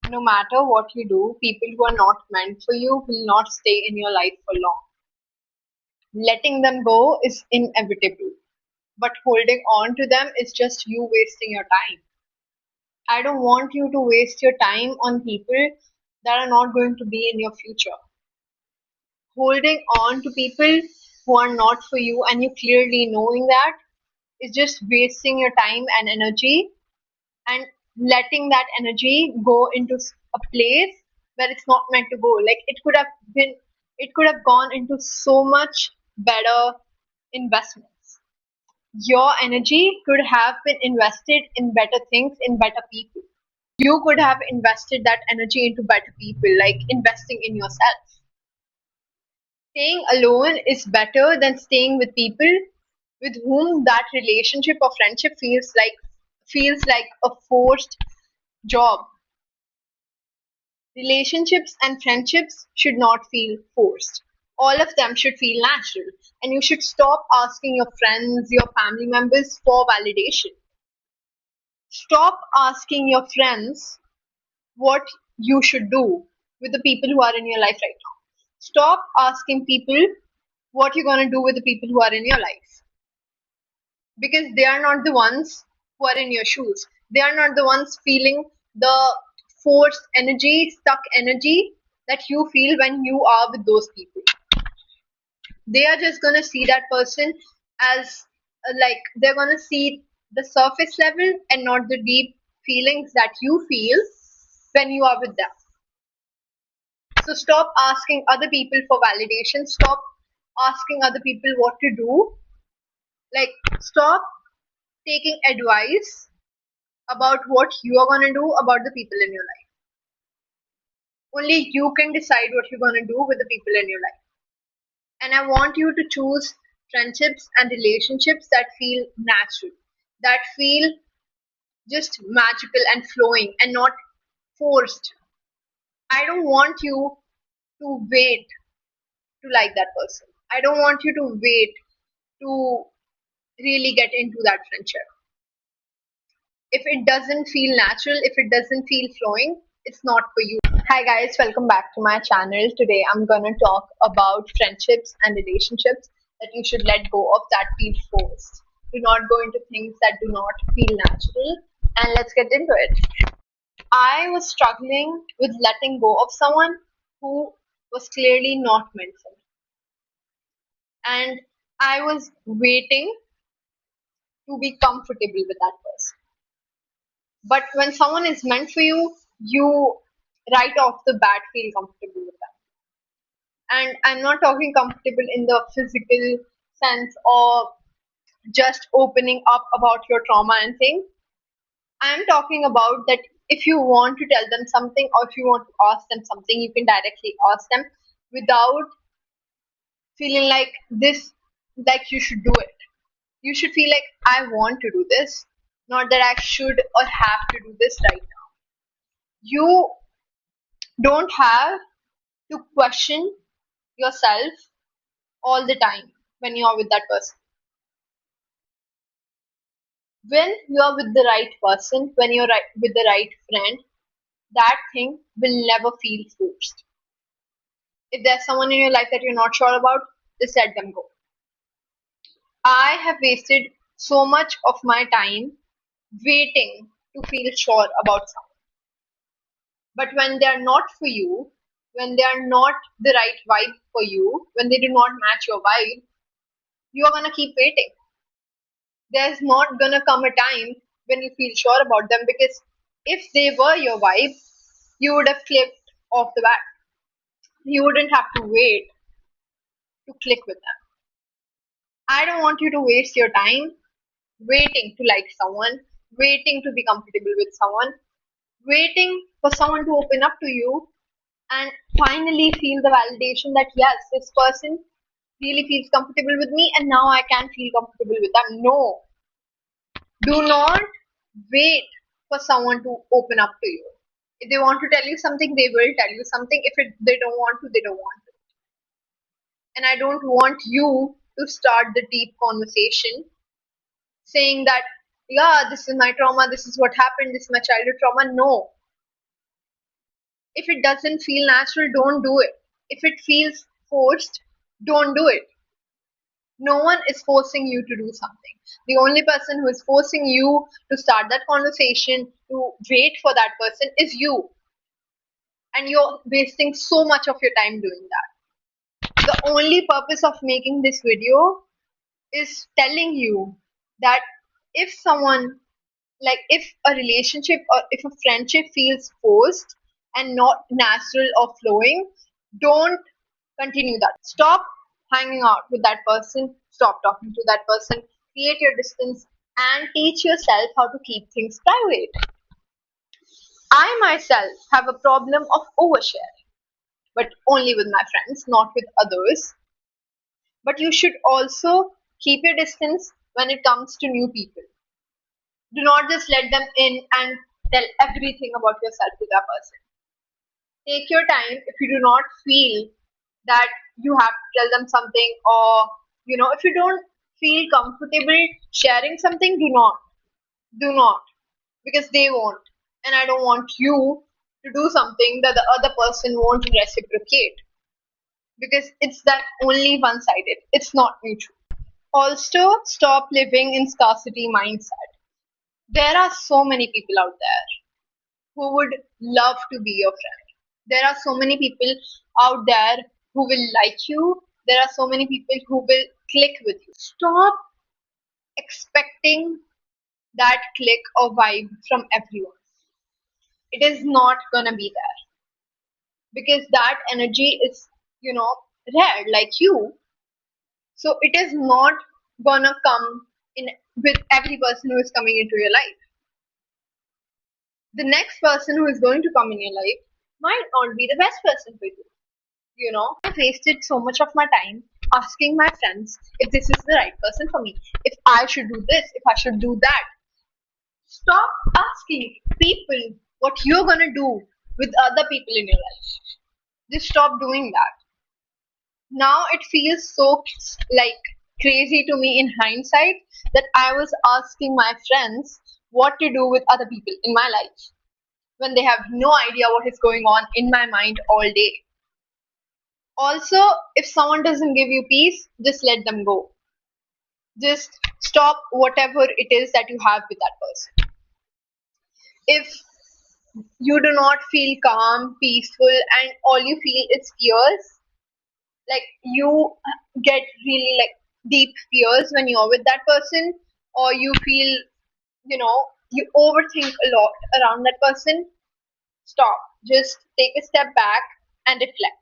No matter what you do, people who are not meant for you will not stay in your life for long. Letting them go is inevitable, but holding on to them is just you wasting your time. I don't want you to waste your time on people that are not going to be in your future. Holding on to people who are not for you and you clearly knowing that is just wasting your time and energy and letting that energy go into a place where it's not meant to go. Like it could have gone into so much better investments. Your energy could have been invested in better things, in better people. You could have invested that energy into better people, like investing in yourself. Staying alone is better than staying with people with whom that relationship or friendship feels like a forced job. Relationships and friendships should not feel forced. All of them should feel natural. And you should stop asking your friends, your family members for validation. Stop asking your friends what you should do with the people who are in your life right now. Stop asking people what you're going to do with the people who are in your life because they are not the ones who are in your shoes. They are not the ones feeling the forced energy, stuck energy that you feel when you are with those people. They are just gonna see that person as like they're gonna see the surface level and not the deep feelings that you feel when you are with them. So stop asking other people for validation. Stop asking other people what to do. Like stop taking advice about what you are gonna do about the people in your life. Only you can decide what you're gonna do with the people in your life. And I want you to choose friendships and relationships that feel natural, that feel just magical and flowing and not forced. I don't want you to wait to like that person. I don't want you to wait to really get into that friendship. If it doesn't feel natural, if it doesn't feel flowing, it's not for you. Hi guys, welcome back to my channel. Today I'm gonna talk about friendships and relationships that you should let go of that feel forced. Do not go into things that do not feel natural, and let's get into it. I was struggling with letting go of someone who was clearly not meant for me. And I was waiting to be comfortable with that person. But when someone is meant for you, you right off the bat feel comfortable with them. And I'm not talking comfortable in the physical sense or just opening up about your trauma and things. I'm talking about that if you want to tell them something or if you want to ask them something, you can directly ask them without feeling like this, like you should do it. You should feel like I want to do this, not that I should or have to do this right now. You don't have to question yourself all the time when you're with that person. When you're with the right person, when you're with the right friend, that thing will never feel forced. If there's someone in your life that you're not sure about, just let them go. I have wasted so much of my time waiting to feel sure about someone. But when they are not for you, when they are not the right vibe for you, when they do not match your vibe, you are gonna keep waiting. There's not gonna come a time when you feel sure about them because if they were your vibe, you would have clicked off the bat. You wouldn't have to wait to click with them. I don't want you to waste your time waiting to like someone, waiting to be comfortable with someone, waiting for someone to open up to you and finally feel the validation that yes, this person really feels comfortable with me and now I can feel comfortable with them. No, do not wait for someone to open up to you. If they want to tell you something, they will tell you something. If they don't want to, they don't want to. And I don't want you to start the deep conversation saying that, yeah, this is my trauma, this is what happened, this is my childhood trauma. No, If it doesn't feel natural, don't do it. If it feels forced, don't do it. No one is forcing you to do something. The only person who is forcing you to start that conversation, to wait for that person, is you. And you're wasting so much of your time doing that. The only purpose of making this video is telling you that if someone, like if a relationship or if a friendship feels forced and not natural or flowing, don't continue that. Stop hanging out with that person, stop talking to that person, create your distance, and teach yourself how to keep things private. I myself have a problem of oversharing, but only with my friends, not with others. But you should also keep your distance when it comes to new people. Do not just let them in and tell everything about yourself to that person. Take your time. If you do not feel that you have to tell them something, or if you don't feel comfortable sharing something, do not, because they won't, and I don't want you to do something that the other person won't reciprocate, because it's that only one sided, it's not mutual. Also, stop living in scarcity mindset. There are so many people out there who would love to be your friend. There are so many people out there who will like you. There are so many people who will click with you. Stop expecting that click or vibe from everyone. It is not gonna be there, because that energy is, you know, rare like you. So it is not gonna come in with every person who is coming into your life. The next person who is going to come in your life might not be the best person for you. I've wasted so much of my time asking my friends if this is the right person for me, if I should do this, if I should do that. Stop asking people what you're gonna do with other people in your life. Just stop doing that. Now it feels so like crazy to me in hindsight that I was asking my friends what to do with other people in my life when they have no idea what is going on in my mind all day. Also, if someone doesn't give you peace, just let them go. Just stop whatever it is that you have with that person. If you do not feel calm, peaceful, and all you feel is fears, like you get really like deep fears when you're with that person, or you feel, you overthink a lot around that person, stop. Just take a step back and reflect.